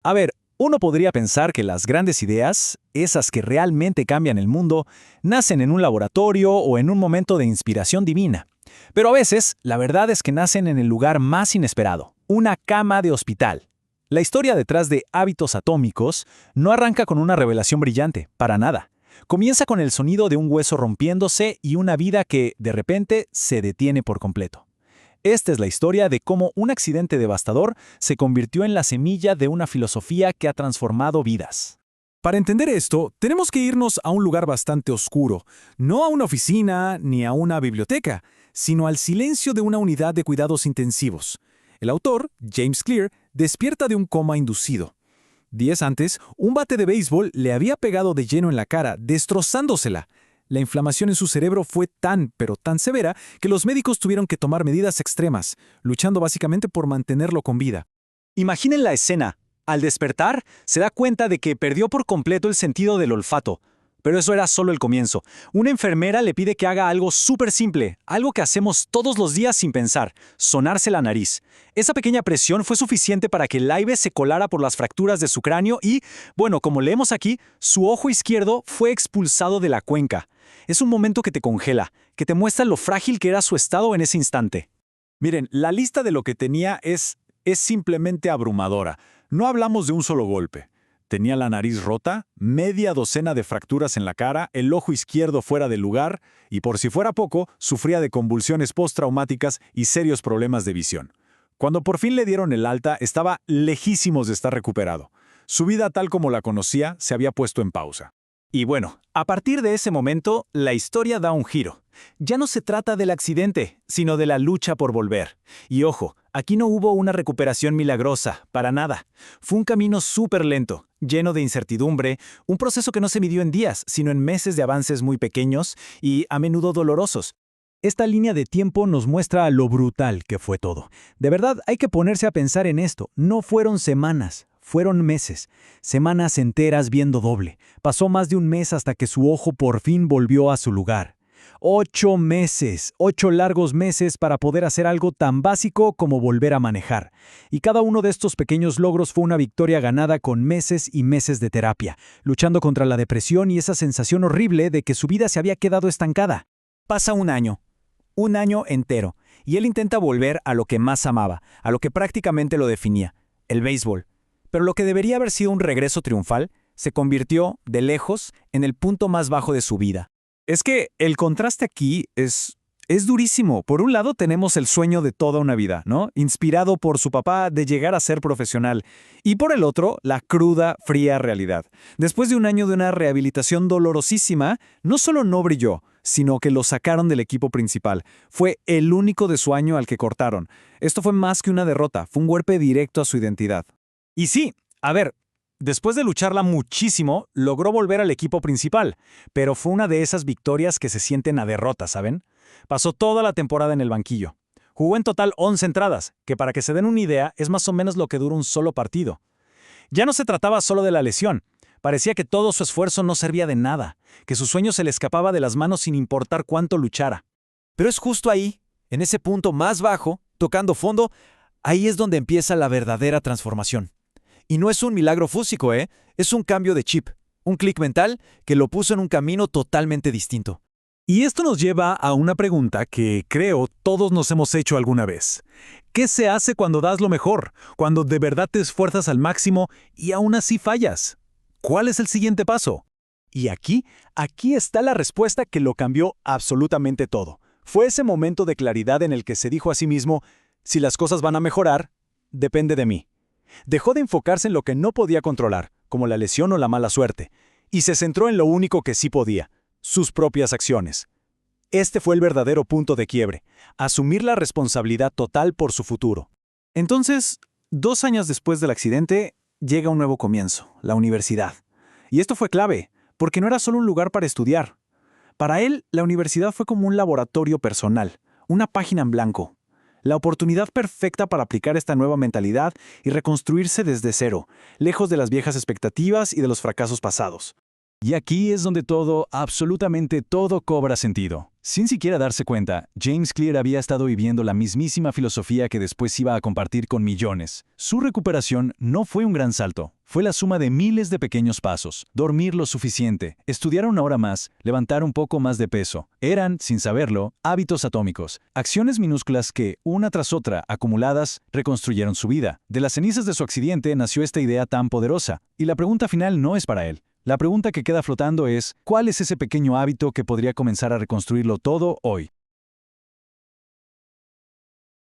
A ver, uno podría pensar que las grandes ideas, esas que realmente cambian el mundo, nacen en un laboratorio o en un momento de inspiración divina. Pero a veces, la verdad es que nacen en el lugar más inesperado, una cama de hospital. La historia detrás de Hábitos Atómicos no arranca con una revelación brillante, para nada. Comienza con el sonido de un hueso rompiéndose y una vida que, de repente, se detiene por completo. Esta es la historia de cómo un accidente devastador se convirtió en la semilla de una filosofía que ha transformado vidas. Para entender esto, tenemos que irnos a un lugar bastante oscuro, no a una oficina ni a una biblioteca, sino al silencio de una unidad de cuidados intensivos. El autor, James Clear, despierta de un coma inducido. Días antes, un bate de béisbol le había pegado de lleno en la cara, destrozándosela. La inflamación en su cerebro fue tan, pero tan severa, que los médicos tuvieron que tomar medidas extremas, luchando básicamente por mantenerlo con vida. Imaginen la escena. Al despertar, se da cuenta de que perdió por completo el sentido del olfato. Pero eso era solo el comienzo. Una enfermera le pide que haga algo súper simple, algo que hacemos todos los días sin pensar: sonarse la nariz. Esa pequeña presión fue suficiente para que el aire se colara por las fracturas de su cráneo y, bueno, como leemos aquí, su ojo izquierdo fue expulsado de la cuenca. Es un momento que te congela, que te muestra lo frágil que era su estado en ese instante. Miren, la lista de lo que tenía es simplemente abrumadora. No hablamos de un solo golpe. Tenía la nariz rota, media docena de fracturas en la cara, el ojo izquierdo fuera del lugar y, por si fuera poco, sufría de convulsiones postraumáticas y serios problemas de visión. Cuando por fin le dieron el alta, estaba lejísimos de estar recuperado. Su vida tal como la conocía se había puesto en pausa. Y bueno, a partir de ese momento, la historia da un giro. Ya no se trata del accidente, sino de la lucha por volver. Y ojo, aquí no hubo una recuperación milagrosa, para nada. Fue un camino súper lento, lleno de incertidumbre, un proceso que no se midió en días, sino en meses de avances muy pequeños y a menudo dolorosos. Esta línea de tiempo nos muestra lo brutal que fue todo. De verdad, hay que ponerse a pensar en esto. No fueron semanas. Fueron meses, semanas enteras viendo doble. Pasó más de un mes hasta que su ojo por fin volvió a su lugar. 8 meses, 8 largos meses para poder hacer algo tan básico como volver a manejar. Y cada uno de estos pequeños logros fue una victoria ganada con meses y meses de terapia, luchando contra la depresión y esa sensación horrible de que su vida se había quedado estancada. Pasa un año entero, y él intenta volver a lo que más amaba, a lo que prácticamente lo definía, el béisbol. Pero lo que debería haber sido un regreso triunfal se convirtió, de lejos, en el punto más bajo de su vida. Es que el contraste aquí es durísimo. Por un lado tenemos el sueño de toda una vida, ¿no? Inspirado por su papá de llegar a ser profesional. Y por el otro, la cruda, fría realidad. Después de un año de una rehabilitación dolorosísima, no solo no brilló, sino que lo sacaron del equipo principal. Fue el único de su año al que cortaron. Esto fue más que una derrota, fue un golpe directo a su identidad. Y sí, a ver, después de lucharla muchísimo, logró volver al equipo principal, pero fue una de esas victorias que se sienten a derrota, ¿saben? Pasó toda la temporada en el banquillo. Jugó en total 11 entradas, que para que se den una idea es más o menos lo que dura un solo partido. Ya no se trataba solo de la lesión. Parecía que todo su esfuerzo no servía de nada, que su sueño se le escapaba de las manos sin importar cuánto luchara. Pero es justo ahí, en ese punto más bajo, tocando fondo, ahí es donde empieza la verdadera transformación. Y no es un milagro físico, es un cambio de chip, un clic mental que lo puso en un camino totalmente distinto. Y esto nos lleva a una pregunta que creo todos nos hemos hecho alguna vez. ¿Qué se hace cuando das lo mejor? Cuando de verdad te esfuerzas al máximo y aún así fallas. ¿Cuál es el siguiente paso? Y aquí está la respuesta que lo cambió absolutamente todo. Fue ese momento de claridad en el que se dijo a sí mismo: si las cosas van a mejorar, depende de mí. Dejó de enfocarse en lo que no podía controlar, como la lesión o la mala suerte, y se centró en lo único que sí podía: sus propias acciones. Este fue el verdadero punto de quiebre: asumir la responsabilidad total por su futuro. Entonces, 2 años después del accidente, llega un nuevo comienzo, la universidad. Y esto fue clave, porque no era solo un lugar para estudiar. Para él, la universidad fue como un laboratorio personal, una página en blanco. La oportunidad perfecta para aplicar esta nueva mentalidad y reconstruirse desde cero, lejos de las viejas expectativas y de los fracasos pasados. Y aquí es donde todo, absolutamente todo, cobra sentido. Sin siquiera darse cuenta, James Clear había estado viviendo la mismísima filosofía que después iba a compartir con millones. Su recuperación no fue un gran salto. Fue la suma de miles de pequeños pasos. Dormir lo suficiente, estudiar una hora más, levantar un poco más de peso. Eran, sin saberlo, hábitos atómicos. Acciones minúsculas que, una tras otra, acumuladas, reconstruyeron su vida. De las cenizas de su accidente nació esta idea tan poderosa. Y la pregunta final no es para él. La pregunta que queda flotando es, ¿cuál es ese pequeño hábito que podría comenzar a reconstruirlo todo hoy?